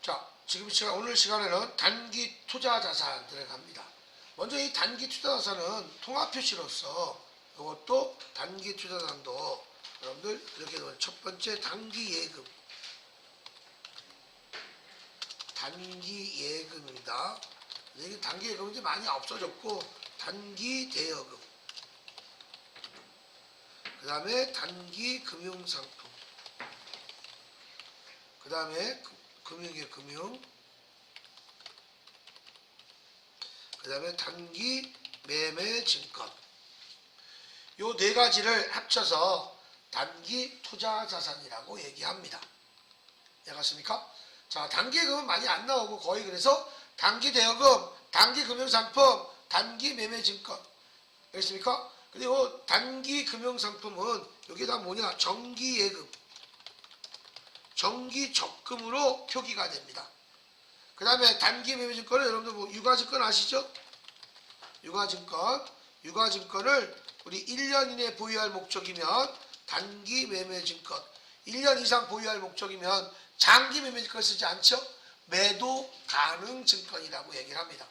자, 오늘 시간에는 단기 투자 자산 들어갑니다. 먼저 이 단기 투자 자산은 통합 표시로서 이것도 단기 투자 자산도 여러분들 이렇게 놓은 첫 번째 단기 예금. 단기 예금입니다. 이게 단기 예금은 이제 많이 없어졌고 단기 대여금. 그 다음에 단기 금융상품. 그 다음에 금융의 금융. 그 다음에 단기 매매 증권. 요 네 가지를 합쳐서 단기 투자 자산이라고 얘기합니다. 이해갔습니까? 자, 단기 예금은 많이 안 나오고 거의 그래서 단기 대여금, 단기 금융상품, 단기 매매 증권. 알겠습니까? 그리고 단기 금융상품은 여기다 뭐냐? 정기 예금. 정기 적금으로 표기가 됩니다. 그 다음에 단기 매매증권은 여러분들 뭐 유가증권 아시죠? 유가증권을 우리 1년 이내 보유할 목적이면 단기 매매증권, 1년 이상 보유할 목적이면 장기 매매증권 쓰지 않죠? 매도 가능 증권이라고 얘기를 합니다.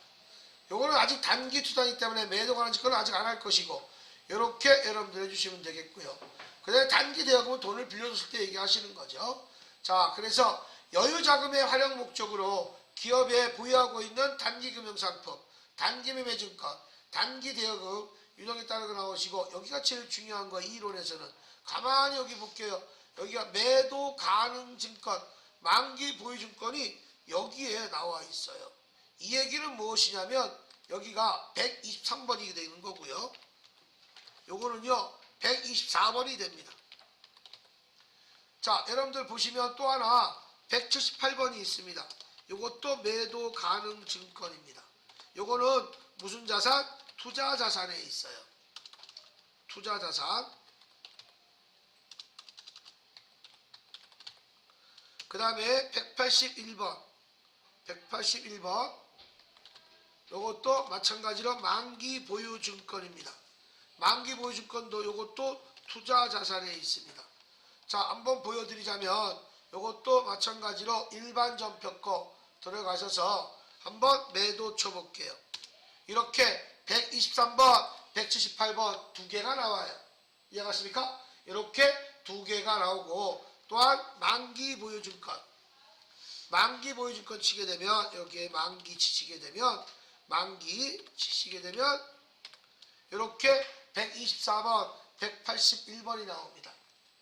요거는 아직 단기 투자이기 때문에 매도 가능 증권은 아직 안 할 것이고 이렇게 여러분들 해주시면 되겠고요. 그 다음에 단기 대여금은 돈을 빌려줬을 때 얘기하시는 거죠. 자, 그래서 여유자금의 활용 목적으로 기업에 보유하고 있는 단기 금융상품, 단기 매매증권, 단기 대여금 유형에 따르게 나오시고 여기가 제일 중요한 거예요. 이 이론에서는. 가만히 여기 볼게요. 여기가 매도 가능 증권, 만기 보유증권이 여기에 나와 있어요. 이 얘기는 무엇이냐면 여기가 123번이 되는 거고요. 요거는요 124번이 됩니다. 자, 여러분들 보시면 또 하나 178번이 있습니다. 요것도 매도 가능 증권입니다. 요거는 무슨 자산? 투자 자산에 있어요. 투자 자산. 그 다음에 181번. 181번. 요것도 마찬가지로 만기 보유 증권입니다. 만기 보유 증권도 요것도 투자 자산에 있습니다. 자, 한번 보여드리자면 이것도 마찬가지로 일반 전표거 들어가셔서 한번 매도 쳐볼게요. 이렇게 123번, 178번 두 개가 나와요. 이해갔습니까? 이렇게 두 개가 나오고 또한 만기 보유증권. 만기 보유증권 치게 되면 여기에 만기 치시게 되면 이렇게 124번, 181번이 나옵니다.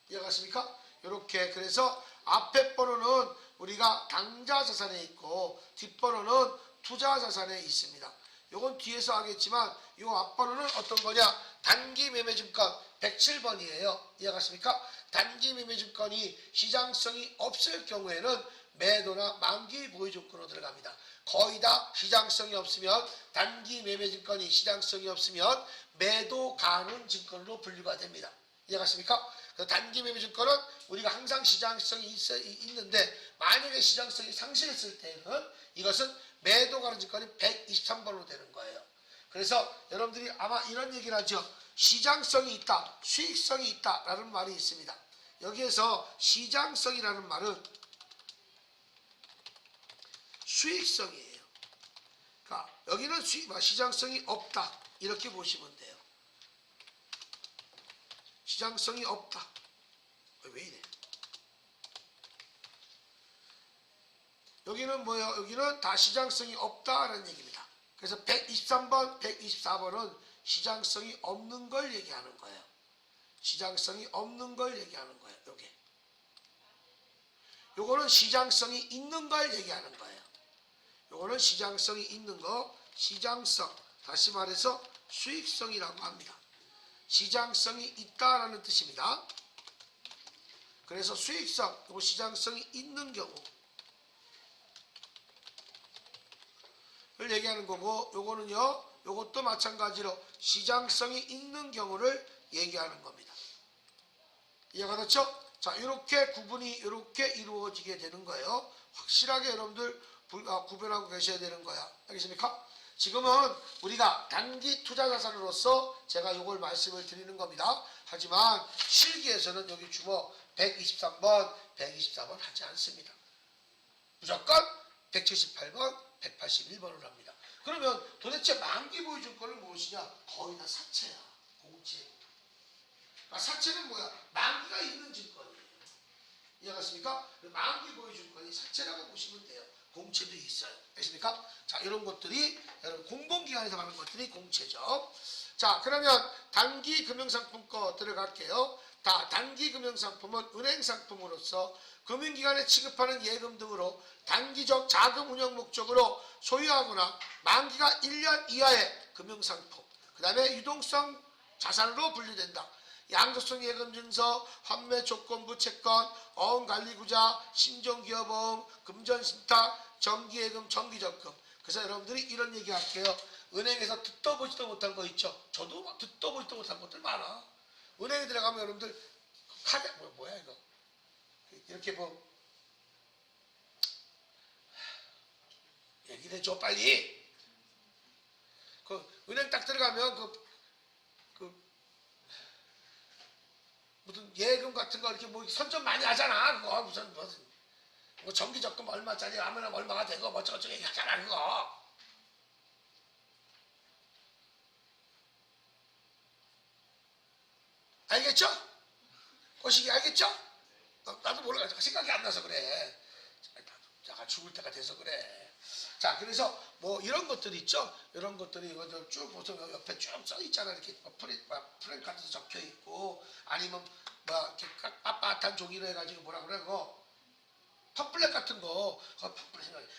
이해갔습니까? 이렇게 그래서 앞에 번호는 우리가 당좌 자산에 있고 뒷번호는 투자 자산에 있습니다. 요건 뒤에서 하겠지만 요 앞번호는 어떤 거냐? 단기 매매증권 107번이에요. 이해갔습니까? 단기 매매증권이 시장성이 없을 경우에는 매도나 만기 보유증권으로 들어갑니다. 거의 다 시장성이 없으면 단기 매매증권이 시장성이 없으면 매도 가능 증권으로 분류가 됩니다. 이해갔습니까? 단기 매매증권은 우리가 항상 시장성이 있는데 만약에 시장성이 상실했을 때는 이것은 매도 가능 증권이 123번으로 되는 거예요. 그래서 여러분들이 아마 이런 얘기를 하죠. 시장성이 있다, 수익성이 있다 라는 말이 있습니다. 여기에서 시장성이라는 말은 수익성이에요. 그러니까 여기는 시장성이 없다 이렇게 보시면 돼요. 시장성이 없다. 왜 이래? 여기는 뭐예요? 여기는 다 시장성이 없다라는 얘기입니다. 그래서 123번, 124번은 시장성이 없는 걸 얘기하는 거예요. 시장성이 없는 걸 얘기하는 거예요. 요거는 시장성이 있는 걸 얘기하는 거예요. 요거는 시장성이 있는 거, 시장성. 다시 말해서 수익성이라고 합니다. 시장성이 있다라는 뜻입니다. 그래서 수익성, 그리고 시장성이 있는 경우를 얘기하는 거고, 요거는요, 요것도 마찬가지로 시장성이 있는 경우를 얘기하는 겁니다. 이해가 됐죠? 자, 이렇게 구분이 이렇게 이루어지게 되는 거예요. 확실하게 여러분들 구별하고 계셔야 되는 거야. 알겠습니까? 지금은 우리가 단기 투자 자산으로서 제가 이걸 말씀을 드리는 겁니다. 하지만 실기에서는 여기 주목 123번, 124번 하지 않습니다. 무조건 178번, 181번을 합니다. 그러면 도대체 만기 보유증권은 무엇이냐? 거의 다 사채야. 공채. 그러니까 사채는 뭐야? 만기가 있는 증권이에요. 이해갔습니까? 만기 보유증권이 사채라고 보시면 돼요. 공채도 있어요. 알겠습니까? 자, 이런 것들이 여러분 공공기관에서 하는 것들이 공채죠. 자, 그러면 단기 금융상품 거 들어갈게요. 단기 금융상품은 은행상품으로서 금융기관에 취급하는 예금 등으로 단기적 자금 운영 목적으로 소유하거나 만기가 1년 이하의 금융상품, 그 다음에 유동성 자산으로 분류된다. 양도성 예금증서, 환매조건부 채권, 어음관리구자, 신종기여보험, 금전신탁, 정기예금, 정기적금. 그래서 여러분들이 이런 얘기 할게요. 은행에서 듣도 보지도 못한 거 있죠. 저도 막 듣도 보지도 못한 것들 많아. 은행에 들어가면 여러분들 카드 뭐야 이거 이렇게 뭐 얘기를 해줘 빨리. 그 은행 딱 들어가면 그 무슨 예금 같은 거 이렇게 뭐 선점 많이 하잖아. 그거 무슨 뭐 정기적금 얼마짜리 하면 얼마가 되고 뭐 저쩌고 얘기하잖아 그거. 알겠죠? 거시기 알겠죠? 나도 몰라가지고 생각이 안 나서 그래. 내가 죽을 때가 돼서 그래. 자, 그래서 뭐 이런 것들 있죠? 이런 것들이 이거 쭉 보세요. 옆에 쭉 써 있잖아. 이렇게 프랭카드도 적혀 있고, 아니면 뭐 이렇게 빳빳한 종이로 해가지고 뭐라 그래 그거 팜플렛 같은 거,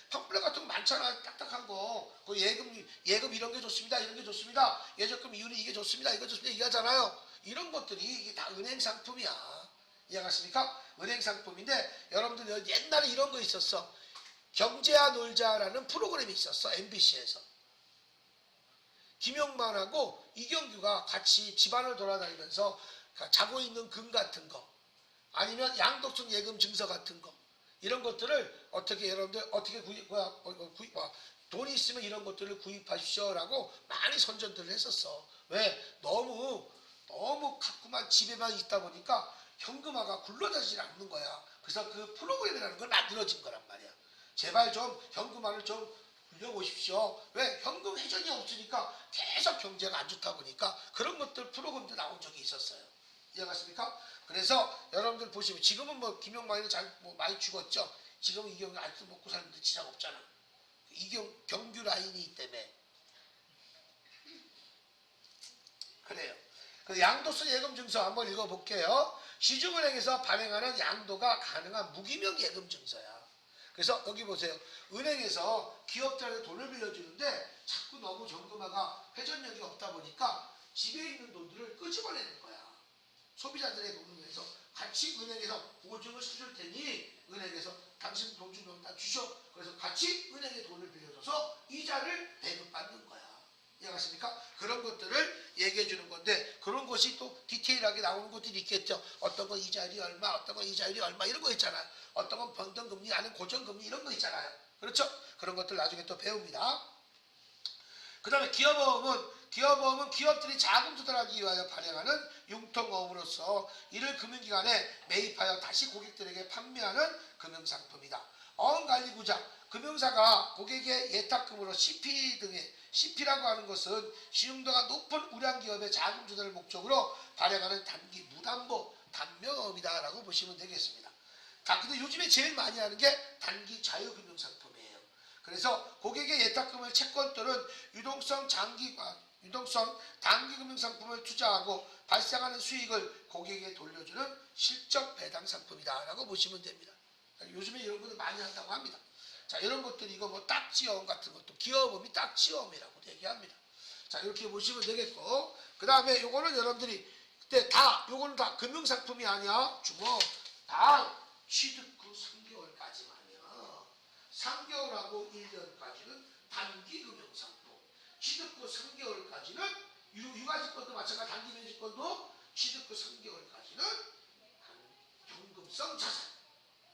팜플렛 같은 거 많잖아. 딱딱한 거. 그 예금 이런 게 좋습니다. 이런 게 좋습니다. 예적금 이윤이 이게 좋습니다. 이거 좋습니다. 이게 하잖아요. 이런 것들이 이게 다 은행 상품이야. 이해가십니까? 은행 상품인데 여러분들 옛날에 이런 거 있었어. 경제야 놀자라는 프로그램이 있었어. MBC에서. 김용만하고 이경규가 같이 집안을 돌아다니면서 자고 있는 금 같은 거, 아니면 양도성 예금 증서 같은 거, 이런 것들을 어떻게 여러분들 어떻게 돈이 있으면 이런 것들을 구입하십시오라고 많이 선전들을 했었어. 왜? 너무 가끔만 집에만 있다 보니까 현금화가 굴러다니지 않는 거야. 그래서 그 프로그램이라는 걸 만들어진 거란 말이야. 제발 좀 현금화를 좀 굴려보십시오. 왜? 현금 회전이 없으니까 계속 경제가 안 좋다 보니까 그런 것들 프로그램도 나온 적이 있었어요. 이해가십니까? 그래서 여러분들 보시면 지금은 뭐 김용만이 뭐 많이 죽었죠. 지금 이경규 아직도 먹고 사는데 지장 없잖아. 경규 라인이 때문에 그래요. 그 양도성 예금 증서 한번 읽어볼게요. 시중은행에서 발행하는 양도가 가능한 무기명 예금 증서야. 그래서 여기 보세요. 은행에서 기업들한테 돈을 빌려주는데 자꾸 너무 현금화가 회전력이 없다 보니까 집에 있는 돈들을 끄집어내는 거야. 소비자들의 돈을 위해서 같이 은행에서 보증을 서줄 테니 은행에서 당신 돈 주면 다 주셔. 그래서 같이 은행에 돈을 빌려줘서 이자를 배급받는 거야. 이해가십니까? 그런 것들을 얘기해 주는 건데 그런 것이 또 디테일하게 나오는 것들이 있겠죠. 어떤 건 이자율이 얼마, 어떤 건 이자율이 얼마 이런 거 있잖아요. 어떤 건 변동금리 아니면 고정금리 이런 거 있잖아요. 그렇죠? 그런 것들 나중에 또 배웁니다. 그 다음에 기업보험은 기업들이 자금 조달하기 위하여 발행하는 융통보험으로서 이를 금융기관에 매입하여 다시 고객들에게 판매하는 금융상품이다. 어음관리구자, 금융사가 고객의 예탁금으로 CP라고 하는 것은 신용도가 높은 우량기업의 자금 조달을 목적으로 발행하는 단기 무담보 단명업이다 라고 보시면 되겠습니다. 자, 근데 요즘에 제일 많이 하는 게 단기 자유금융상품이에요. 그래서 고객의 예탁금을 채권 또는 유동성 단기 금융상품을 투자하고 발생하는 수익을 고객에게 돌려주는 실적 배당 상품이다 라고 보시면 됩니다. 요즘에 이런 것들 많이 한다고 합니다. 자, 이런 것들이 이거 뭐 딱지어음 같은 것도 기업음이 딱지어음이라고 얘기합니다. 자, 이렇게 보시면 되겠고, 그 다음에 요거는 여러분들이 그때 요거는 다 금융상품이 아니야. 주모 다 취득 후 3개월까지만이야. 3개월하고 1년까지는 단기 금융상품, 취득 후 3개월까지는 유가지권도 마찬가지 단기 면직권도 취득 후 3개월까지는 현금성 자산.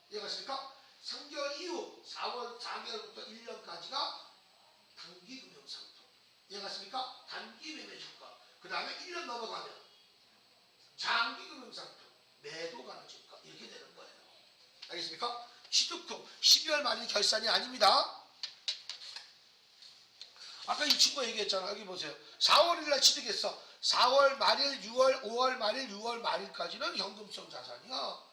이해가십니까? 3개월 이후 4개월부터 1년까지가 단기 금융상품. 이해가십니까? 단기 매매증권. 그 다음에 1년 넘어가면 장기 금융상품, 매도 가능 증권 이렇게 되는 거예요. 알겠습니까? 취득 후 12월 말일 결산이 아닙니다. 아까 이 친구가 얘기했잖아. 여기 보세요. 4월 1일 날 취득했어. 4월 말일, 6월, 5월 말일, 6월 말일까지는 현금성 자산이야.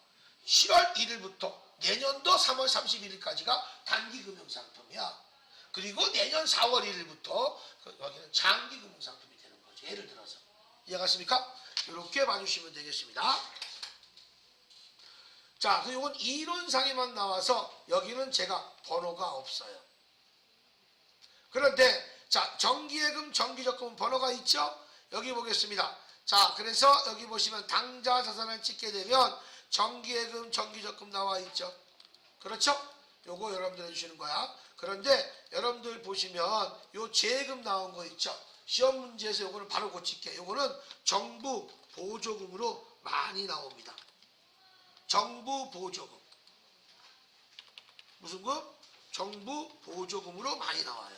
7월 1일부터 내년도 3월 31일까지가 단기금융상품이야. 그리고 내년 4월 1일부터 여기는 장기금융상품이 되는 거죠. 예를 들어서. 이해가십니까? 이렇게 봐주시면 되겠습니다. 자, 그리고 이건 이론상에만 나와서 여기는 제가 번호가 없어요. 그런데 자, 정기예금, 정기적금은 번호가 있죠? 여기 보겠습니다. 자, 그래서 여기 보시면 당좌 자산을 찍게 되면 정기예금, 정기적금 나와 있죠? 그렇죠? 요거 여러분들 해주시는 거야. 그런데 여러분들 보시면 요 재예금 나온 거 있죠? 시험 문제에서 요거는 바로 고칠게. 요거는 정부 보조금으로 많이 나옵니다. 정부 보조금. 무슨 금? 정부 보조금으로 많이 나와요.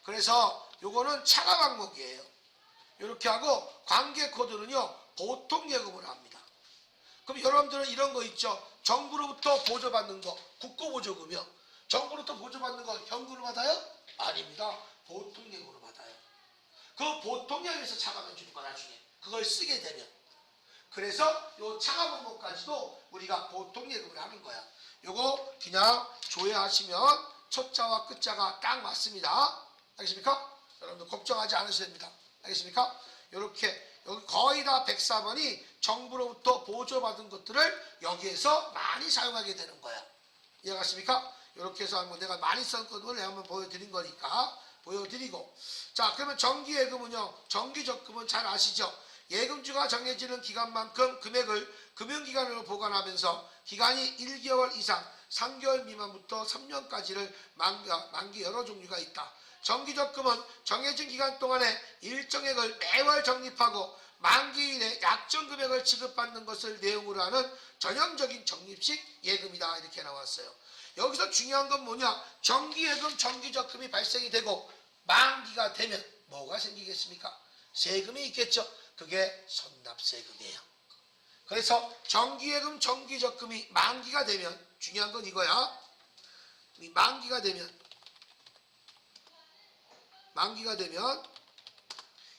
그래서 요거는 차가 방목이에요. 이렇게 하고 관계 코드는요 보통 예금을 합니다. 그럼 여러분들은 이런 거 있죠? 정부로부터 보조받는 거 국고보조금이요. 정부로부터 보조받는 거 현금으로 받아요? 아닙니다. 보통 예금으로 받아요. 그 보통 예금에서 차감해 주는 거 나중에 그걸 쓰게 되면. 그래서 요 차감 방법까지도 우리가 보통 예금을 하는 거야. 요거 그냥 조회하시면 첫자와 끝자가 딱 맞습니다. 알겠습니까? 여러분들 걱정하지 않으셔도 됩니다. 알겠습니까? 이렇게 여기 거의 다 104번이 정부로부터 보조받은 것들을 여기에서 많이 사용하게 되는 거야. 이해가십니까? 이렇게 해서 한번 내가 많이 썼던 걸 한번 보여드린 거니까 보여드리고. 자, 그러면 정기예금은요, 정기적금은 잘 아시죠? 예금주가 정해지는 기간만큼 금액을 금융기관으로 보관하면서 기간이 1개월 이상 3개월 미만부터 3년까지를 만기 여러 종류가 있다. 정기적금은 정해진 기간 동안에 일정액을 매월 적립하고 만기일에 약정 금액을 지급받는 것을 내용으로 하는 전형적인 적립식 예금이다. 이렇게 나왔어요. 여기서 중요한 건 뭐냐? 정기예금, 정기적금이 발생이 되고 만기가 되면 뭐가 생기겠습니까? 세금이 있겠죠. 그게 선납세금이에요. 그래서 정기예금, 정기적금이 만기가 되면 중요한 건 이거야. 만기가 되면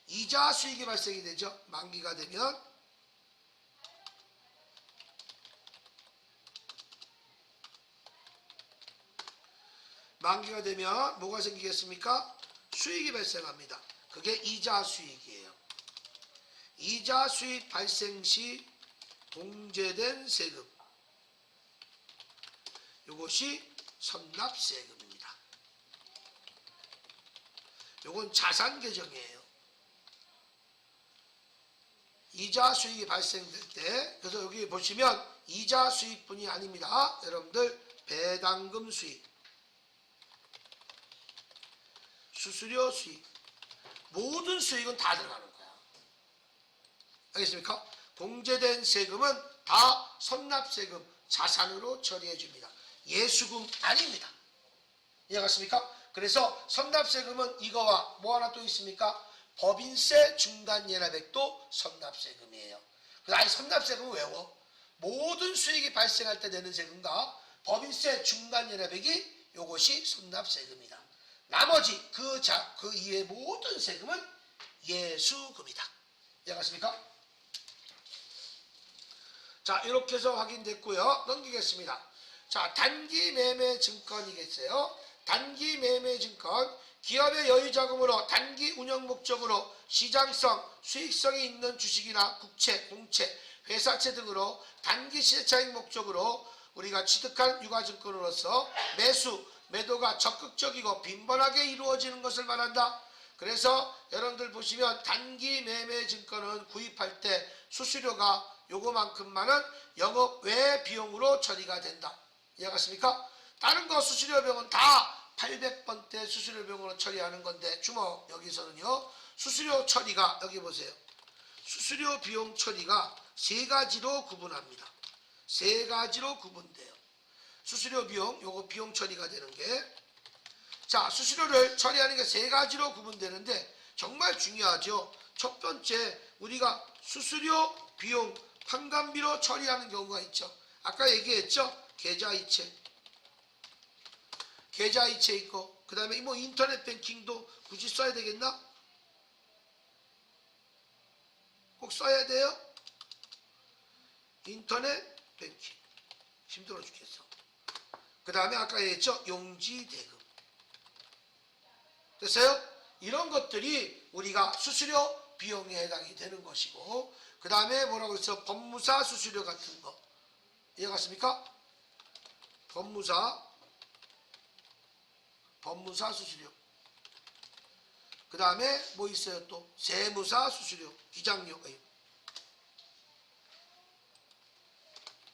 이자 수익이 발생이 되죠. 만기가 되면 뭐가 생기겠습니까? 수익이 발생합니다. 그게 이자 수익이에요. 이자 수익 발생 시 공제된 세금, 이것이 선납세금입니다. 이건 자산 계정이에요. 이자 수익이 발생될 때, 그래서 여기 보시면 이자 수익뿐이 아닙니다. 여러분들 배당금 수익, 수수료 수익, 모든 수익은 다 들어가는 거야. 알겠습니까? 공제된 세금은 다 선납세금, 자산으로 처리해 줍니다. 예수금 아닙니다. 이해갔습니까? 그래서 선납세금은 이거와 뭐 하나 또 있습니까? 법인세 중간예납액도 선납세금이에요. 그래서 아니 선납세금은 외워. 모든 수익이 발생할 때 내는 세금과 법인세 중간예납액이 요것이 선납세금이다. 나머지 그 이외의 모든 세금은 예수금이다. 이해갔습니까? 자, 이렇게 해서 확인됐고요. 넘기겠습니다. 자, 단기 매매 증권이겠어요. 단기 매매 증권, 기업의 여유자금으로 단기 운영 목적으로 시장성, 수익성이 있는 주식이나 국채, 공채, 회사채 등으로 단기 시세차익 목적으로 우리가 취득한 유가증권으로서 매도가 적극적이고 빈번하게 이루어지는 것을 말한다. 그래서 여러분들 보시면 단기 매매 증권은 구입할 때 수수료가 요거만큼만은 영업 외 비용으로 처리가 된다. 이해갔습니까? 다른 거 수수료 비용은 다 800번대 수수료 비용으로 처리하는 건데 주목, 여기서는요 수수료 처리가 여기 보세요. 수수료 비용 처리가 세 가지로 구분합니다. 세 가지로 구분돼요. 수수료 비용, 요거 비용 처리가 되는 게, 자, 수수료를 처리하는 게 세 가지로 구분되는데 정말 중요하죠. 첫 번째, 우리가 수수료 비용 판관비로 처리하는 경우가 있죠. 아까 얘기했죠. 계좌이체. 계좌이체 있고 그 다음에 뭐 인터넷 뱅킹도 굳이 써야 되겠나? 꼭 써야 돼요? 인터넷 뱅킹 힘들어 죽겠어. 그 다음에 아까 얘기했죠? 용지 대금. 됐어요? 이런 것들이 우리가 수수료 비용에 해당이 되는 것이고 그 다음에 뭐라고 했어? 법무사 수수료 같은 거 이해갔습니까? 법무사 수수료 그 다음에 뭐 있어요 또? 세무사 수수료 기장료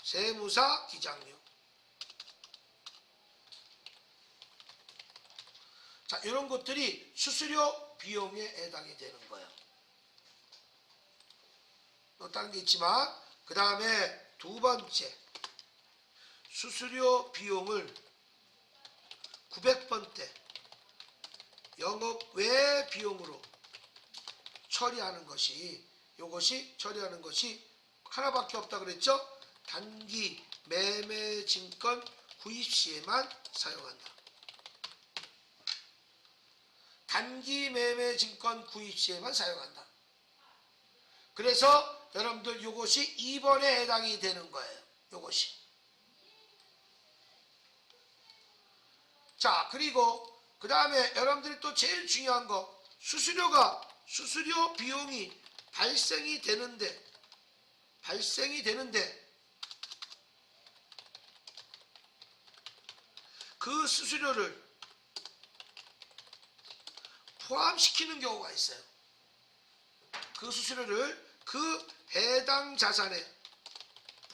세무사 기장료. 자, 이런 것들이 수수료 비용에 해당이 되는 거예요. 또 다른 게 있지만 그 다음에 두 번째 수수료 비용을 900번대 영업 외 비용으로 처리하는 것이 처리하는 것이 하나밖에 없다 그랬죠? 단기 매매 증권 구입 시에만 사용한다. 단기 매매 증권 구입 시에만 사용한다. 그래서 여러분들 이것이 2번에 해당이 되는 거예요. 이것이. 자, 그리고 그 다음에 여러분들이 또 제일 중요한 거 수수료 비용이 발생이 되는데 그 수수료를 포함시키는 경우가 있어요. 그 수수료를 그 해당 자산에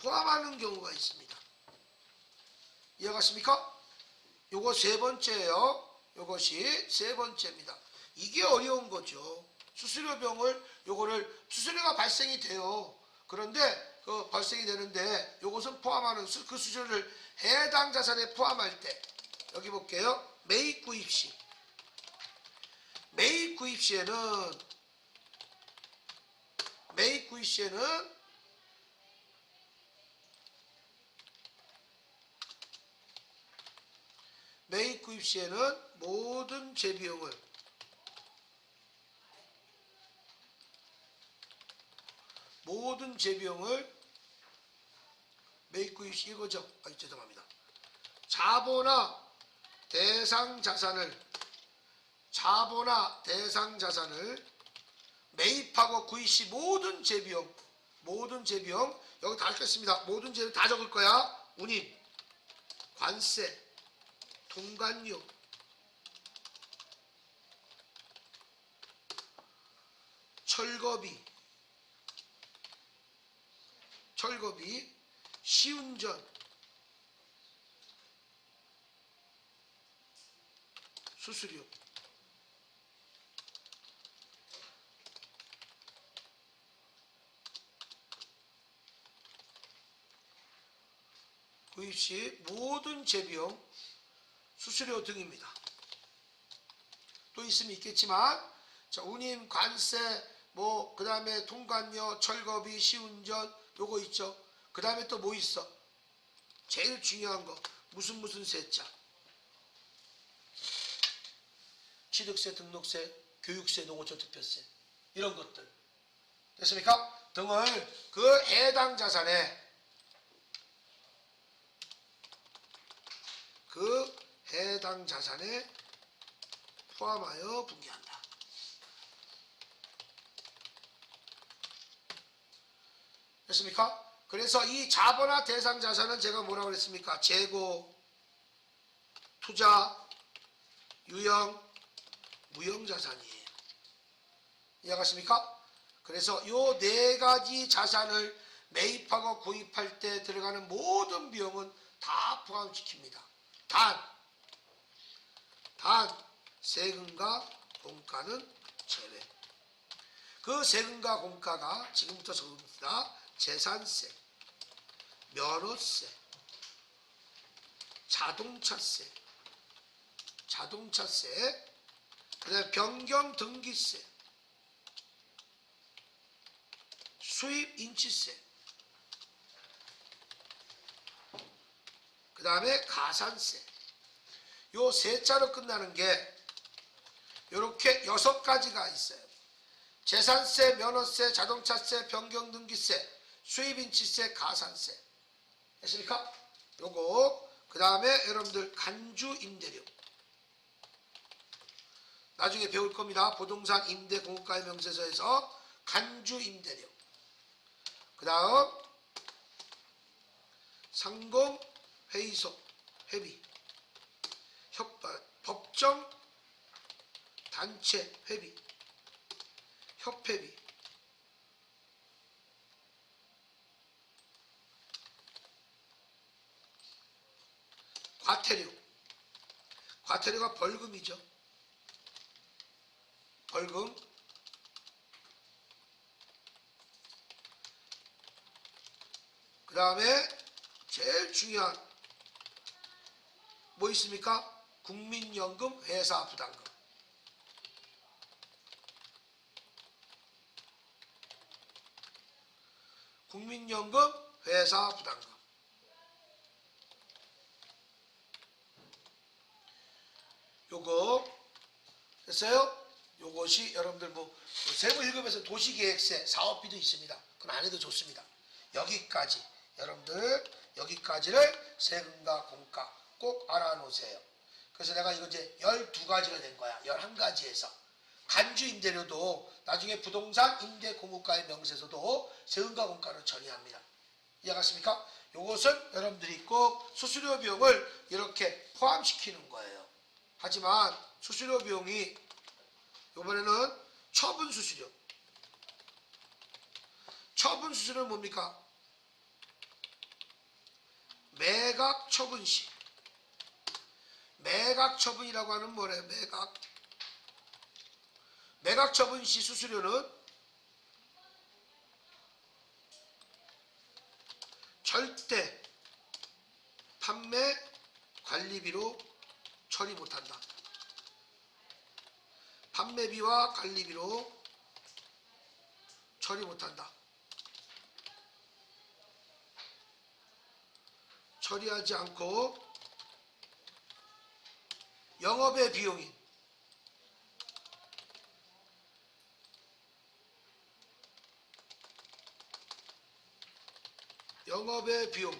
포함하는 경우가 있습니다. 이해가십니까? 요거 세 번째예요. 요것이 세 번째입니다. 이게 어려운 거죠. 수수료 비용을 요거를 수수료가 발생이 돼요. 그런데 그 발생이 되는데 요것은 포함하는 그 수수료를 해당 자산에 포함할 때 여기 볼게요. 매입 구입 시에는 모든 재비용을 매입 구입 시 이거죠. 죄송합니다. 자본화 대상 자산을 매입하고 구입 시 모든 재비용 여기 다 적겠습니다. 모든 재비용 다 적을 거야. 운임, 관세, 통관료, 철거비, 시운전, 수수료, 구입 시 모든 재비용, 수수료 등입니다. 또 있으면 있겠지만 자, 운임, 관세, 뭐 그 다음에 통관료, 철거비, 시운전 요거 있죠. 그 다음에 또 뭐 있어? 제일 중요한 거 무슨 세자? 취득세, 등록세, 교육세, 농어촌 특별세 이런 것들 됐습니까? 등을 그 해당 자산에 포함하여 분기한다. 됐습니까? 그래서 이 자본화 대상 자산은 제가 뭐라고 그랬습니까? 재고, 투자, 유형, 무형 자산이에요. 이해가십니까? 그래서 요 네 가지 자산을 매입하고 구입할 때 들어가는 모든 비용은 다 포함시킵니다. 단 세금과 공가는 제외. 그 세금과 공가가 지금부터 적습니다. 재산세, 면허세, 자동차세, 그 다음에 변경등기세, 수입인치세, 그 다음에 가산세. 요 세 자로 끝나는 게 이렇게 6가지가 있어요. 재산세, 면허세, 자동차세, 변경등기세, 수입인치세, 가산세. 됐습니까? 요거 그 다음에 여러분들 간주임대료 나중에 배울 겁니다. 부동산 임대 공급가의 명세서에서 간주임대료. 그 다음 상공회의소 회비, 법정 단체 회비, 협회비, 과태료. 과태료가 벌금이죠. 벌금. 그 다음에 제일 중요한 뭐 있습니까? 국민연금 회사 부담금. 국민연금 회사 부담금. 요거 됐어요? 요것이 여러분들 뭐 세무 1급에서 도시계획세, 사업비도 있습니다. 그건 안 해도 좋습니다. 여기까지 여러분들 여기까지를 세금과 공과 꼭 알아놓으세요. 그래서 내가 이거 이제 12가지가 된 거야. 11가지에서 간주임대료도 나중에 부동산 임대공급가의 명세서도 세금과 공과를 처리합니다. 이해가십니까? 요것은 여러분들이 꼭 수수료 비용을 이렇게 포함시키는 거예요. 하지만 수수료 비용이 이번에는 처분 수수료. 처분 수수료는 뭡니까? 매각 처분 시. 매각 처분이라고 하는 뭐래요? 매각. 매각 처분 시 수수료는 절대 판매 관리비로 처리 못한다. 판매비와 관리비로 처리 못한다. 처리하지 않고 영업의 비용인 영업의 비용과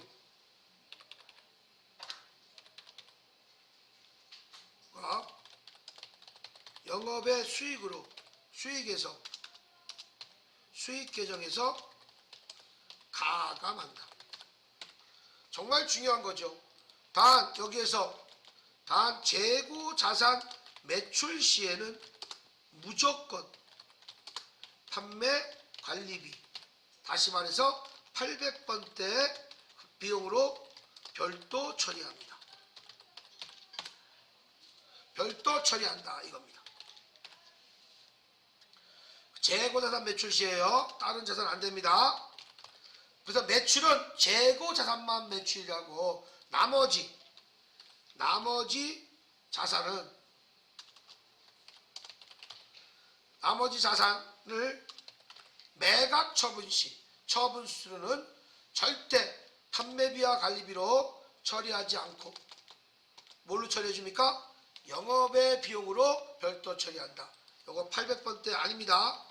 영업의 수익으로 수익에서 수익 계정에서 가감한다. 정말 중요한 거죠. 단 여기에서 단 재고 자산 매출 시에는 무조건 판매 관리비, 다시 말해서 800번대 비용으로 별도 처리합니다. 별도 처리한다 이겁니다. 재고 자산 매출 시에요. 다른 자산 안 됩니다. 그래서 매출은 재고 자산만 매출이라고 나머지 자산을 매각 처분 시 처분 수수료는 절대 판매비와 관리비로 처리하지 않고 뭘로 처리해 줍니까? 영업의 비용으로 별도 처리한다. 요거 800번대 아닙니다.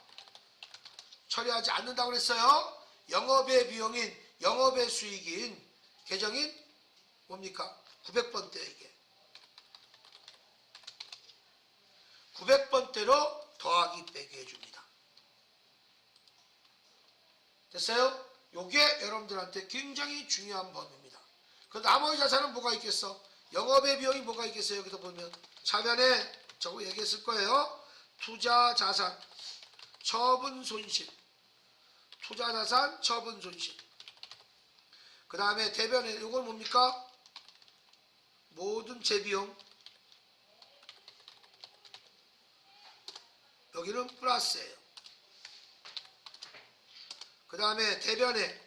처리하지 않는다고 그랬어요. 영업의 비용인 영업의 수익인 계정인 뭡니까? 900번대 이게 900번대로 더하기 빼기 해줍니다. 됐어요? 요게 여러분들한테 굉장히 중요한 법입니다. 그 나머지 자산은 뭐가 있겠어? 영업의 비용이 뭐가 있겠어요? 여기서 보면 차변에 저거 얘기했을 거예요. 투자자산, 처분손실, 투자자산, 처분손실. 그 다음에 대변에 이건 뭡니까? 모든 재비용. 여기는 플러스예요. 그 다음에 대변에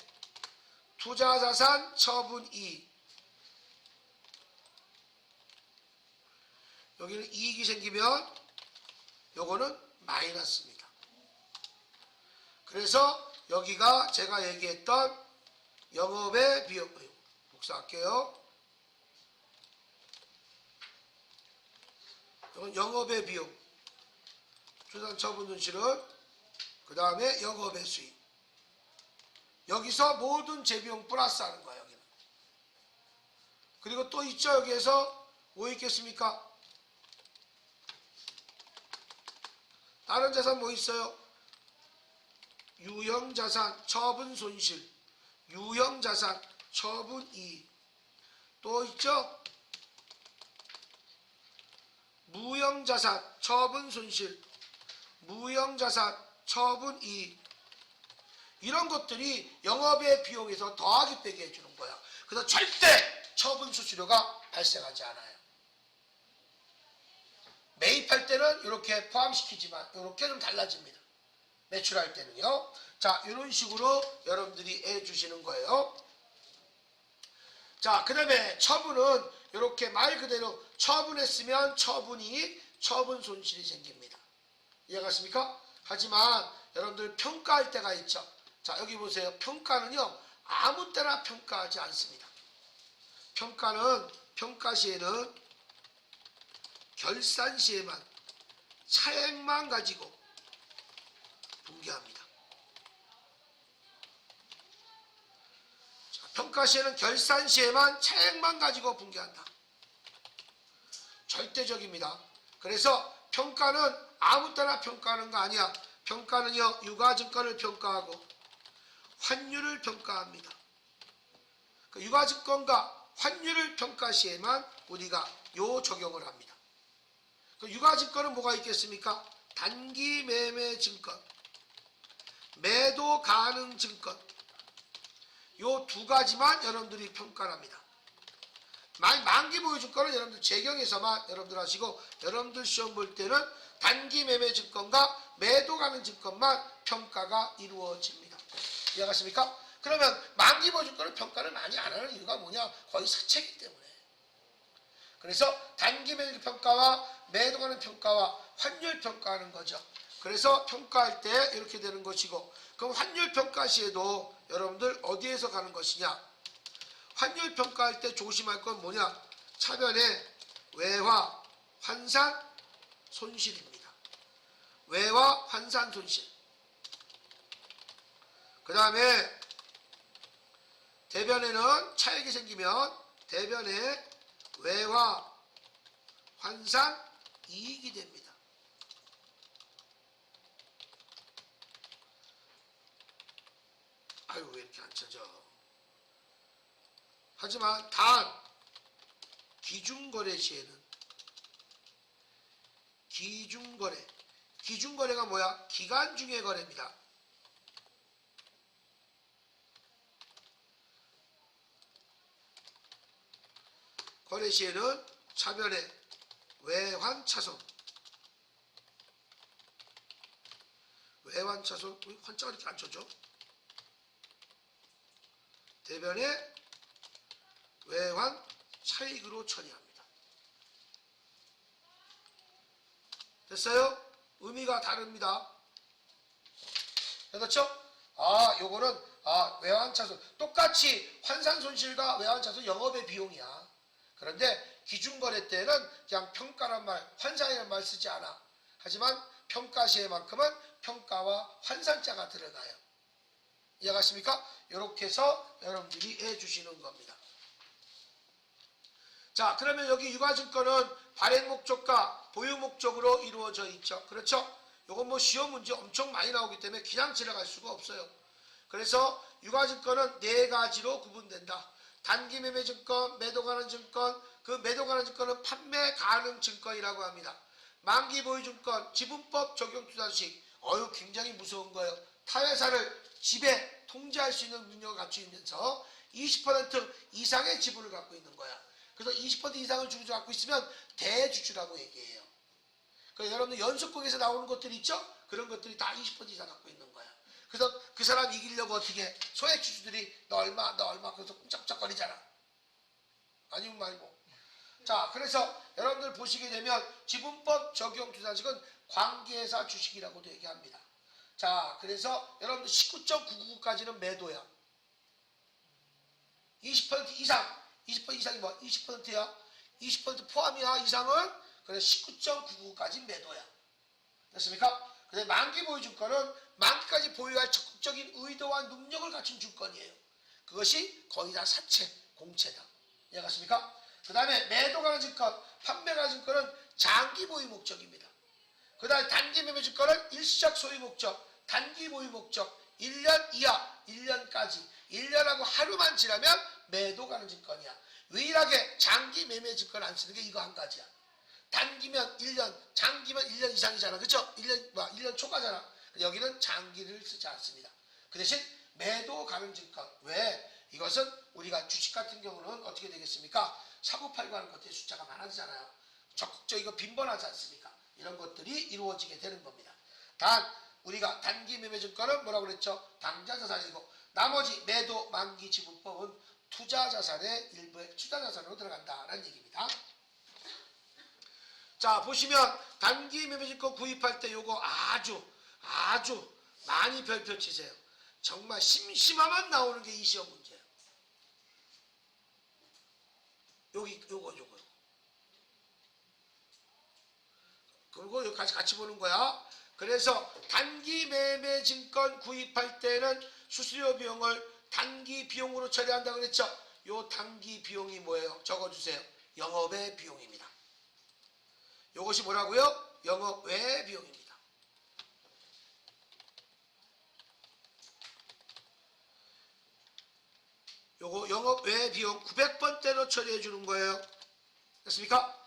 투자자산, 처분이익. 여기는 이익이 생기면 요거는 마이너스입니다. 그래서 여기가 제가 얘기했던 영업의 비용, 복사할게요. 이건 영업의 비용. 주산 처분 손실은 그 다음에 영업의 수익. 여기서 모든 재비용 플러스 하는 거야, 여기는. 그리고 또 있죠, 여기에서 뭐 있겠습니까? 다른 자산 뭐 있어요? 유형자산, 처분 손실, 유형자산, 처분 이익. 또 있죠? 무형자산, 처분 손실, 무형자산, 처분 이익. 이런 것들이 영업의 비용에서 더하기 빼기 해주는 거야. 그래서 절대 처분 수수료가 발생하지 않아요. 매입할 때는 이렇게 포함시키지만 이렇게 좀 달라집니다. 매출할 때는요. 자, 이런 식으로 여러분들이 해주시는 거예요. 자, 그 다음에 처분은 이렇게 말 그대로 처분했으면 처분이익, 처분 손실이 생깁니다. 이해가십니까? 하지만 여러분들 평가할 때가 있죠. 자, 여기 보세요. 평가는요, 아무 때나 평가하지 않습니다. 평가는 평가 시에는 결산 시에만 차액만 가지고 분개합니다. 자, 평가 시에는 결산 시에만 차액만 가지고 분개한다. 절대적입니다. 그래서 평가는 아무 때나 평가하는 거 아니야. 평가는요, 유가증권을 평가하고 환율을 평가합니다. 그 유가증권과 환율을 평가 시에만 우리가 요 적용을 합니다. 그 유가증권은 뭐가 있겠습니까? 단기 매매 증권, 매도 가능 증권, 요 두 가지만 여러분들이 평가를 합니다. 만기 보유 증권은 여러분들 재경에서만 여러분들 하시고, 여러분들 시험 볼 때는 단기 매매 증권과 매도 가능 증권만 평가가 이루어집니다. 이해가십니까? 그러면 만기 보유 증권은 평가를 많이 안 하는 이유가 뭐냐? 거의 사채이기 때문에. 그래서 단기 매매 평가와 매도 가능 평가와 환율 평가하는 거죠. 그래서 평가할 때 이렇게 되는 것이고, 그럼 환율 평가 시에도 여러분들 어디에서 가는 것이냐? 환율 평가할 때 조심할 건 뭐냐? 차변의 외화, 환산, 손실입니다. 외화, 환산, 손실. 그 다음에 대변에는 차액이 생기면 대변에 외화, 환산, 이익이 됩니다. 아유, 왜 이렇게 안 쳐져? 하지만 단 기준거래 시에는 기준거래가 뭐야? 기간 중의 거래입니다. 거래 시에는 차변에 외환차손, 외환차손, 환자가 이렇게 안 쳐져? 대변에 외환 차익으로 처리합니다. 됐어요? 의미가 다릅니다. 그렇죠? 요거는 외환차손, 똑같이 환산손실과 외환차손 영업의 비용이야. 그런데 기준거래 때는 그냥 평가란 말, 환산이라는 말 쓰지 않아. 하지만 평가 시에만큼은 평가와 환산자가 들어가요. 이해가십니까? 이렇게 해서 여러분들이 해주시는 겁니다. 자, 그러면 여기 유가증권은 발행 목적과 보유 목적으로 이루어져 있죠. 그렇죠? 이건 뭐 시험 문제 엄청 많이 나오기 때문에 그냥 지나갈 수가 없어요. 그래서 유가증권은 네 가지로 구분된다. 단기 매매 증권, 매도 가능 증권, 그 매도 가능 증권은 판매 가능 증권이라고 합니다. 만기 보유 증권, 지분법 적용 투자식, 굉장히 무서운 거예요. 타회사를 집에 통제할 수 있는 능력을 갖추면서 20% 이상의 지분을 갖고 있는 거야. 그래서 20% 이상을 주주 갖고 있으면 대주주라고 얘기해요. 그러니까 여러분들 연속극에서 나오는 것들이 있죠? 그런 것들이 다 20% 이상 갖고 있는 거야. 그래서 그 사람 이기려고 어떻게 소액 주주들이 너 얼마 그래서 꼼짝꼼짝거리잖아. 아니면 말고. 자, 그래서 여러분들 보시게 되면 지분법 적용 투자식은 관계회사 주식이라고도 얘기합니다. 자, 그래서 여러분들 19.999까지는 매도야. 20% 이상, 20% 이상이 뭐 20%야? 20% 포함이야 이상은 그래서 19.99까지 매도야. 됐습니까? 근데 만기 보유 증권은 만기까지 보유할 적극적인 의도와 능력을 갖춘 증권이에요. 그것이 거의 다 사채, 공채다. 이해갔습니까? 그 다음에 매도 가는 증권, 판매 가는 증권은 장기 보유 목적입니다. 그 다음에 단기 매매 증권은 일시적 소유 목적, 단기 보유 목적, 1년 이하, 1년까지, 1년하고 하루만 지나면 매도 가는 증권이야. 유일하게 장기 매매 증권 안 쓰는 게 이거 한 가지야. 단기면 1년, 장기면 1년 이상이잖아. 그쵸? 1년 초과잖아. 여기는 장기를 쓰지 않습니다. 그 대신 매도 가는 증권. 왜? 이것은 우리가 주식 같은 경우는 어떻게 되겠습니까? 사고 팔고 하는 것들이 숫자가 많아지잖아요. 적극적이고 빈번하지 않습니까? 이런 것들이 이루어지게 되는 겁니다. 단 우리가 단기 매매 증권은 뭐라고 그랬죠? 당좌자산이고 나머지 매도, 만기, 지분법은 투자자산의 일부의 투자자산으로 들어간다라는 얘기입니다. 자 보시면 단기 매매 증권 구입할 때 요거 아주 많이 별표 치세요. 정말 심심하면 나오는 게 이 시험 문제예요. 요거. 그리고 여기까지 같이 보는 거야. 그래서 단기 매매 증권 구입할 때는 수수료 비용을 단기 비용으로 처리한다 그랬죠. 요 단기 비용이 뭐예요? 적어주세요. 영업외 비용입니다. 요것이 뭐라고요? 영업외 비용입니다. 요거 영업외 비용 900번대로 처리해 주는 거예요. 됐습니까?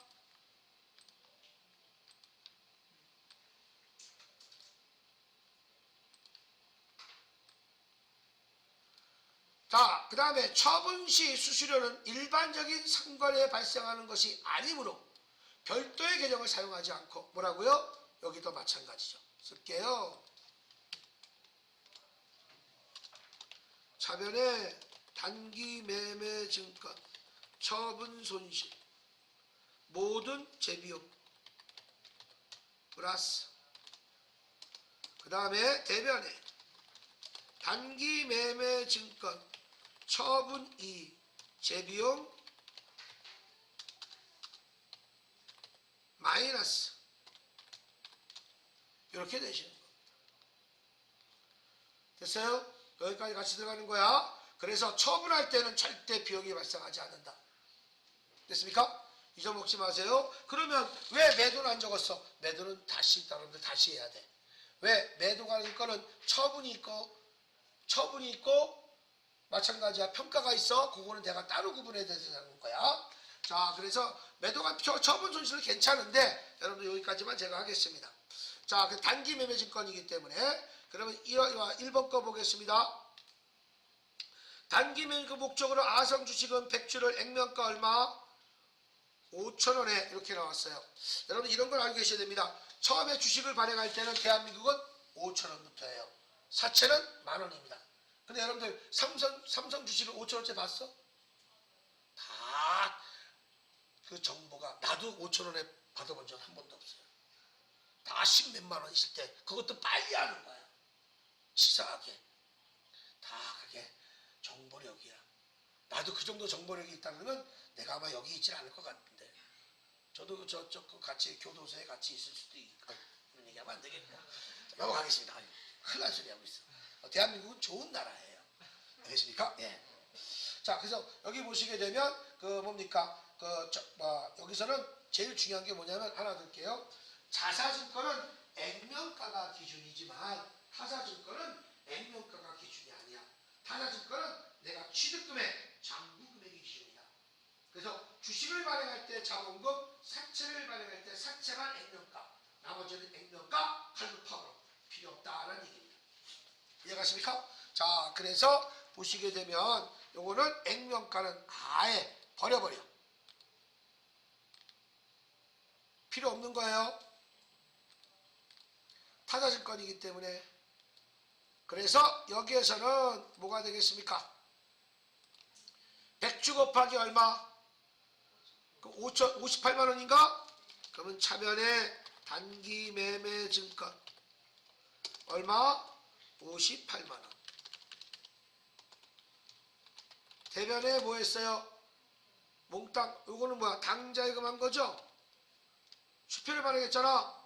자, 그 다음에 처분시 수수료는 일반적인 상거래에 발생하는 것이 아니므로 별도의 계정을 사용하지 않고 뭐라고요? 여기도 마찬가지죠. 쓸게요. 차변에 단기 매매 증권, 처분 손실, 모든 재비용 플러스 그 다음에 대변에 단기 매매 증권, 처분 이익, 재비용 마이너스 이렇게 되시는 겁니다. 됐어요? 여기까지 같이 들어가는 거야. 그래서 처분할 때는 절대 비용이 발생하지 않는다. 됐습니까? 잊어먹지 마세요. 그러면 왜 매도는 안 적었어? 매도는 다시 여러분들 다시 해야 돼. 왜? 매도가 하는 거는 처분이 있고 마찬가지야. 평가가 있어. 그거는 내가 따로 구분해야 되는 거야. 자, 그래서 매도가 처분 손실은 괜찮은데 여러분들 여기까지만 제가 하겠습니다. 자, 그 단기 매매 증권이기 때문에 그러면 1번 거 보겠습니다. 단기 매매 목적으로 아성 주식은 100주를 액면가 얼마? 5,000원에 이렇게 나왔어요. 여러분 이런 걸 알고 계셔야 됩니다. 처음에 주식을 발행할 때는 대한민국은 5,000원부터예요. 사채는 만원입니다. 근데 여러분들 삼성 주식을 5,000원째 봤어? 다 그 정보가 나도 5,000원에 받아본 적 한 번도 없어요. 다 10몇만 원 있을 때 그것도 빨리 하는 거야. 치사하게. 다 그게 정보력이야. 나도 그 정도 정보력이 있다면 내가 아마 여기 있지 않을 것 같은데. 저도 저쪽 같이 교도소에 같이 있을 수도 있고. 그런 얘기하면 안 되겠고. 넘어가겠습니다. 큰일 날 소리 하고 있어. 대한민국은 좋은 나라예요. 알겠습니까? 예. 자, 그래서 여기 보시게 되면 그 뭡니까? 여기서는 제일 중요한 게 뭐냐면 하나 드릴게요. 자사증권은 액면가가 기준이지만 타사증권은 액면가가 기준이 아니야. 타사증권은 내가 취득금액, 장부금액이 기준이다. 그래서 주식을 발행할 때 자본금, 사채를 발행할 때 사채만 액면가, 나머지는 액면가 할부파로 필요 없다라는 얘기입니다. 이해가십니까? 자, 그래서 보시게 되면 요거는 액면가는 아예 버려버려. 필요 없는 거예요. 타사증권이기 때문에. 그래서 여기에서는 뭐가 되겠습니까? 100주 곱하기 얼마? 58만 원인가? 그러면 차변에 단기 매매 증권 얼마? 58만 원. 대변에 뭐 했어요? 몽땅 요거는 뭐야? 당자예금 한 거죠? 수표를 발행했잖아.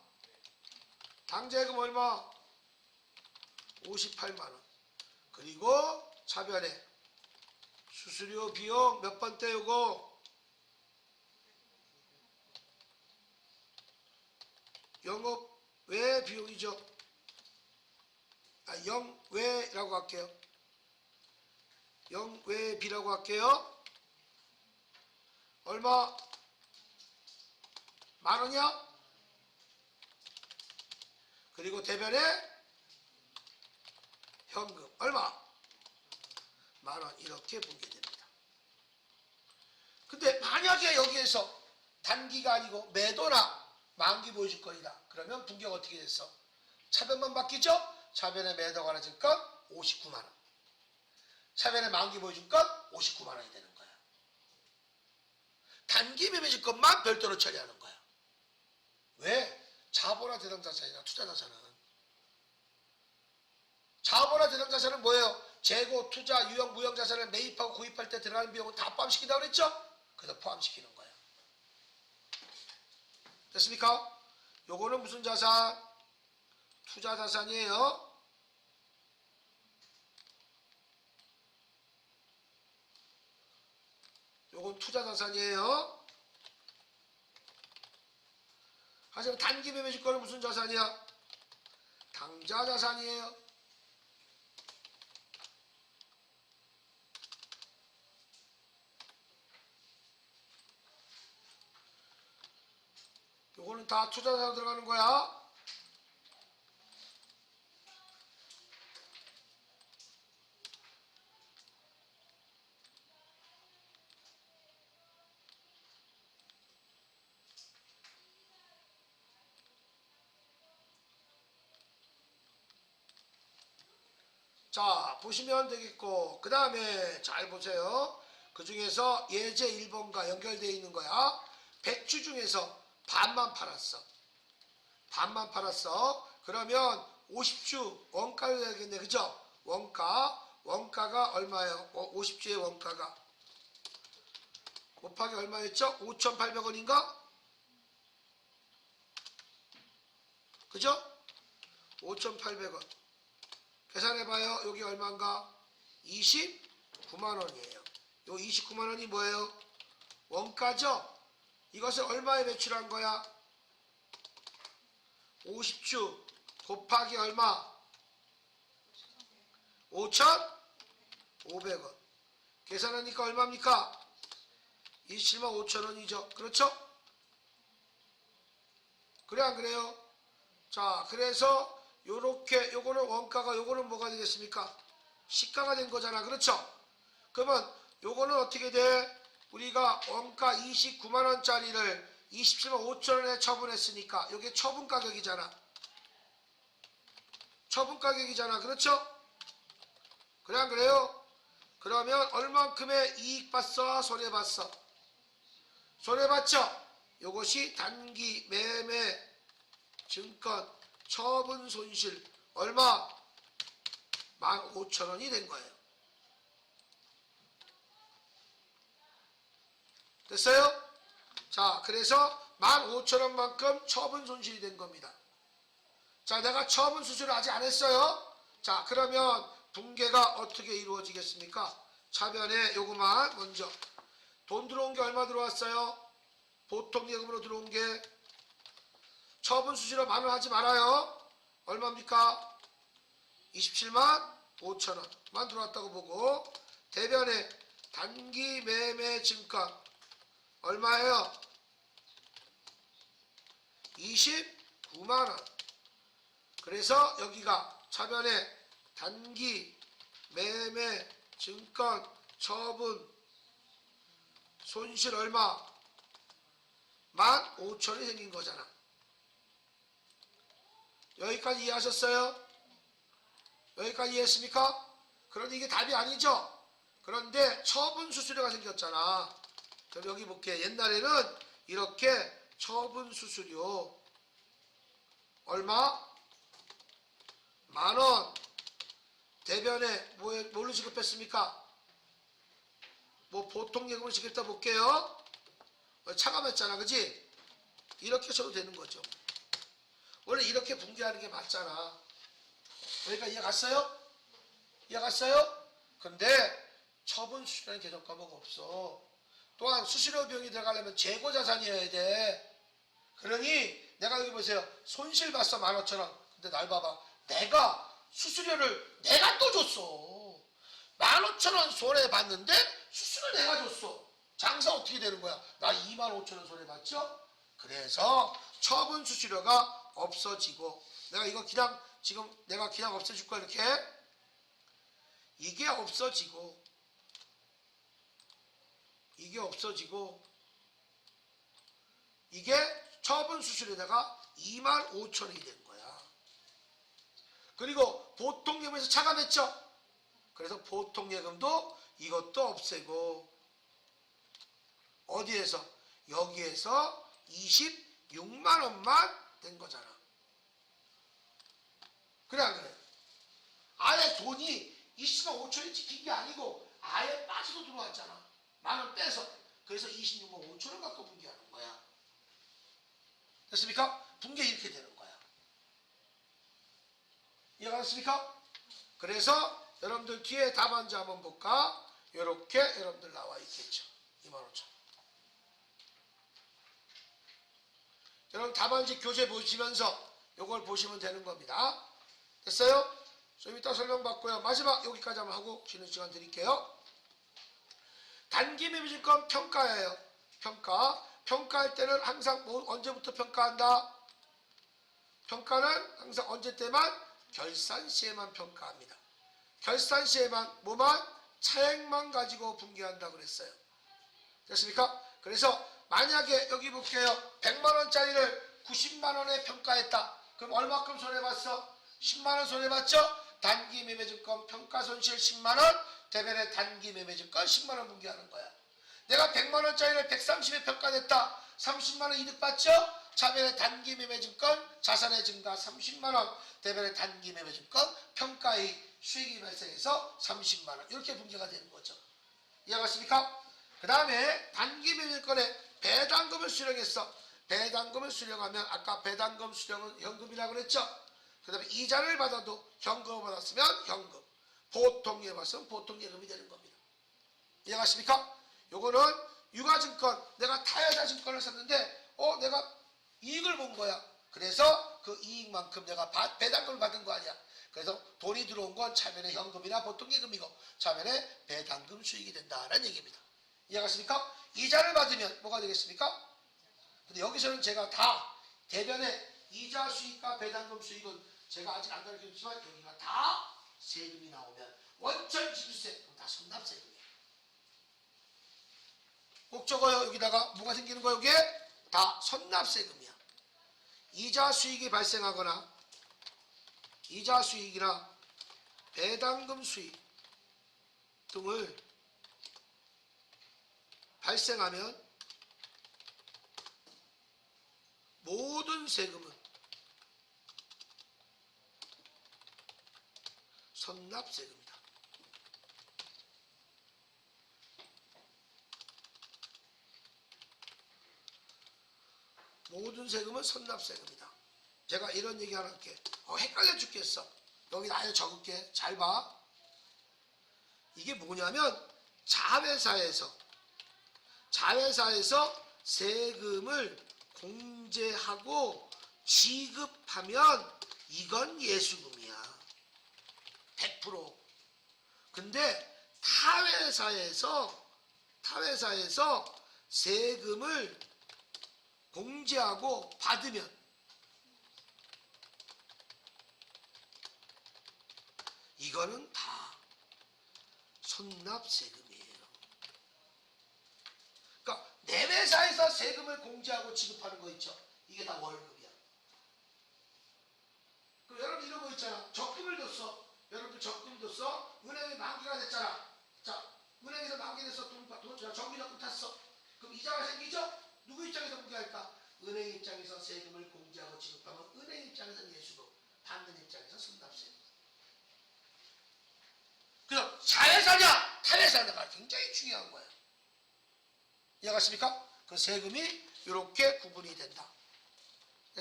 당좌예금 얼마? 58만원. 그리고 차변에 수수료 비용 몇 번째 요거? 영업외 비용이죠. 영외라고 할게요. 영외비라고 할게요. 얼마? 만원이야? 그리고 대변에 현금 얼마? 만원. 이렇게 분배됩니다. 근데 만약에 여기에서 단기가 아니고 매도나 만기 보유증권이다. 그러면 분계가 어떻게 됐어? 차변만 바뀌죠? 차변에 매도가 하나 증권 59만원. 차변에 만기 보유증권 59만원이 되는 거야. 단기 매매증권만 별도로 처리하는 거야. 왜? 자본화 대상자산이나 투자자산은. 자본화 대상자산은 뭐예요? 재고, 투자, 유형, 무형 자산을 매입하고 구입할 때 들어가는 비용은 다 포함시킨다고 그랬죠? 그래서 포함시키는 거예요. 됐습니까? 요거는 무슨 자산? 투자 자산이에요. 요건 투자 자산이에요. 하지만 단기 매매증권은 무슨 자산이야? 당좌 자산이에요. 요거는 다 투자 자산 들어가는 거야. 자, 보시면 되겠고, 그 다음에 잘 보세요. 그 중에서 예제 1번과 연결되어 있는 거야. 100주 중에서 반만 팔았어. 반만 팔았어. 그러면 50주 원가를 내야겠네. 그죠? 원가가 얼마예요? 50주의 원가가 곱하기 얼마였죠? 5,800원인가? 그죠? 5,800원. 계산해봐요. 여기 얼마인가? 29만원이에요. 요 29만원이 뭐예요? 원가죠? 이것을 얼마에 매출한 거야? 50주 곱하기 얼마? 5,500원. 계산하니까 얼마입니까? 27만 5천원이죠. 그렇죠? 그래 안 그래요? 자, 그래서 요렇게 요거는 원가가 요거는 뭐가 되겠습니까? 시가가 된 거잖아. 그렇죠? 그러면 요거는 어떻게 돼? 우리가 원가 29만원짜리를 27만 5천원에 처분했으니까 요게 처분 가격이잖아. 처분 가격이잖아. 그렇죠? 그래 안 그래요? 그러면 얼만큼의 이익 봤어? 손해 봤어? 손해 봤죠? 요것이 단기 매매 증권 처분 손실 얼마? 15,000원이 된 거예요. 됐어요? 자, 그래서 15,000원만큼 처분 손실이 된 겁니다. 자, 내가 처분 수술을 아직 안 했어요. 자, 그러면 분계가 어떻게 이루어지겠습니까? 차변에 요거만 먼저 돈 들어온 게 얼마 들어왔어요? 보통 예금으로 들어온 게 처분 수수료 만원 하지 말아요. 얼마입니까? 27만 5천원만 들어왔다고 보고, 대변에 단기 매매 증권 얼마예요? 29만원. 그래서 여기가 차변에 단기 매매 증권 처분 손실 얼마? 15,000원이 생긴 거잖아. 여기까지 이해하셨어요? 여기까지 이해했습니까? 그런데 이게 답이 아니죠? 그런데 처분 수수료가 생겼잖아. 그럼 여기 볼게. 옛날에는 이렇게 처분 수수료 얼마? 만원. 대변에 뭘로 지급했습니까? 뭐 보통 예금을 지급했다 볼게요. 차감했잖아. 그지? 이렇게 쳐도 되는 거죠. 원래 이렇게 분개하는 게 맞잖아. 그러니까 이해 갔어요? 이해 갔어요? 근데 처분 수수료는 개정 과목 없어. 또한 수수료 비용이 들어가려면 재고 자산이어야 돼. 그러니 내가 여기 보세요. 손실 봤어 15,000원. 근데 날 봐봐. 내가 수수료를 내가 또 줬어. 15,000원 손해 봤는데 수수료 내가 줬어. 장사 어떻게 되는 거야? 나 25,000원 손해 봤죠? 그래서 처분 수수료가 없어지고 내가 이거 그냥 지금 내가 그냥 없애줄 거야 이렇게. 이게 없어지고 이게 없어지고 이게 처분 수수료에다가 25,000원이 된 거야. 그리고 보통예금에서 차감했죠. 그래서 보통예금도 이것도 없애고 어디에서? 여기에서 26만 원만 된 거잖아. 그래 안 그래? 아예 돈이 20만 5천이 찍힌 게 아니고 아예 빠져서 들어왔잖아. 만 원 빼서. 그래서 26만 5천 원 갖고 분개하는 거야. 됐습니까? 분개 이렇게 되는 거야. 이해가 됐습니까? 그래서 여러분들 뒤에 답안지 한번 볼까? 이렇게 여러분들 나와 있겠죠. 25,000원. 여러분 답안지 교재 보시면서 이걸 보시면 되는 겁니다. 됐어요? 좀 이따 설명받고요. 마지막 여기까지 한번 하고 쉬는 시간 드릴게요. 단기 매매증권 평가예요. 평가. 평가할 때는 항상 언제부터 평가한다? 평가는 항상 언제 때만? 결산 시에만 평가합니다. 결산 시에만 뭐만? 차액만 가지고 분개한다 그랬어요. 됐습니까? 그래서 만약에 여기 볼게요. 100만원짜리를 90만원에 평가했다. 그럼 얼마큼 손해봤어? 10만원 손해봤죠? 단기 매매증권 평가손실 10만원, 대변에 단기 매매증권 10만원 분개하는 거야. 내가 100만원짜리를 130에 평가됐다. 30만원 이득 봤죠? 차변에 단기 매매증권 자산의 증가 30만원, 대변에 단기 매매증권 평가의 수익이 발생해서 30만원. 이렇게 분개가 되는 거죠. 이해가십니까? 그 다음에 단기 매매증권에 배당금을 수령했어. 배당금을 수령하면 아까 배당금 수령은 현금이라고 그랬죠? 그 다음에 이자를 받아도 현금을 받았으면 현금, 보통예금 받았으면 보통예금이 되는 겁니다. 이해가십니까? 요거는 유가증권, 내가 타여자증권을 샀는데 내가 이익을 본 거야. 그래서 그 이익만큼 내가 배당금을 받은 거 아니야. 그래서 돈이 들어온 건 차변에 현금이나 보통예금이고 차변에 배당금 수익이 된다는 얘기입니다. 이해가십니까? 이자를 받으면 뭐가 되겠습니까? 근데 여기서는 제가 다 대변에 이자 수익과 배당금 수익은 제가 아직 안 가르쳐줬지만 여기가 다 세금이 나오면 원천 지주세, 그럼 다 선납세금이에요. 꼭 적어요. 여기다가 뭐가 생기는 거야? 여기에 다 선납세금이야. 이자 수익이 발생하거나 이자 수익이나 배당금 수익 등을 발생하면 모든 세금은 선납세금이다. 모든 세금은 선납세금이다. 제가 이런 얘기 하나 할게. 헷갈려 죽겠어. 여기 아예 적을게. 잘 봐. 이게 뭐냐면 자회사에서 세금을 공제하고 지급하면 이건 예수금이야. 100%. 근데 타회사에서 세금을 공제하고 받으면 이거는 다 선납세금이에요. 그러니까 내 회사에서 세금을 공제하고 지급하는 거 있죠. 이게 다 월급이야. 그럼 여러분 이런 거 있잖아. 적금을 뒀어. 여러분들 적금 뒀어. 은행에 만기가 됐잖아. 자, 은행에서 만기 돼서 돈 정기적금 탔어. 그럼 이자가 생기죠? 누구 입장에서 공제할까? 은행 입장에서 세금을 공제하고 지급하면 은행 입장에서는 예수금, 받는 입장에서 선납세금. 그래서 자회사냐 타회사냐가 굉장히 중요한 거예요. 이해가십니까? 그 세금이 이렇게 구분이 된다.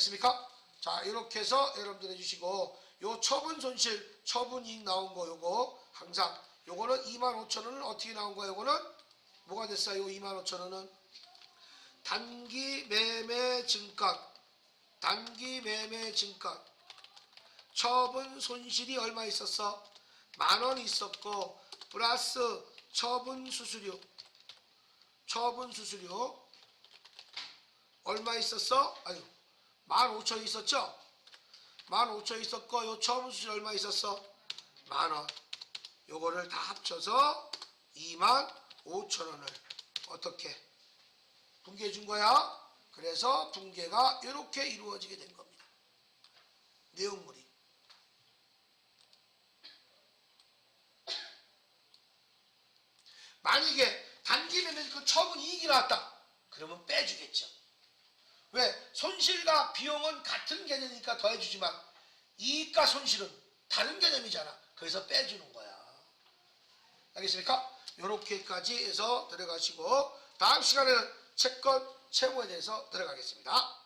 됐습니까? 자, 이렇게 해서 여러분들 해주시고, 요 처분 손실, 처분 이익 나온 거 요거 항상 요거는 25,000원은 어떻게 나온 거야? 요거는 뭐가 됐어요? 25,000원은 단기 매매 증가, 단기 매매 증가. 처분 손실이 얼마 있었어? 10,000원 있었고 플러스 처분 수수료, 처분 수수료 얼마 있었어? 아유, 15,000원 있었죠? 15,000원 있었고 요 처분 수수료 얼마 있었어? 10,000원. 요거를 다 합쳐서 25,000원을 어떻게 분개해 준 거야? 그래서 분개가 이렇게 이루어지게 된 겁니다. 내용물이. 만약에 단기 매매 그 처분 이익이 나왔다. 그러면 빼주겠죠. 왜? 손실과 비용은 같은 개념이니까 더해주지만 이익과 손실은 다른 개념이잖아. 그래서 빼주는 거야. 알겠습니까? 요렇게까지 해서 들어가시고 다음 시간에는 채권 채무에 대해서 들어가겠습니다.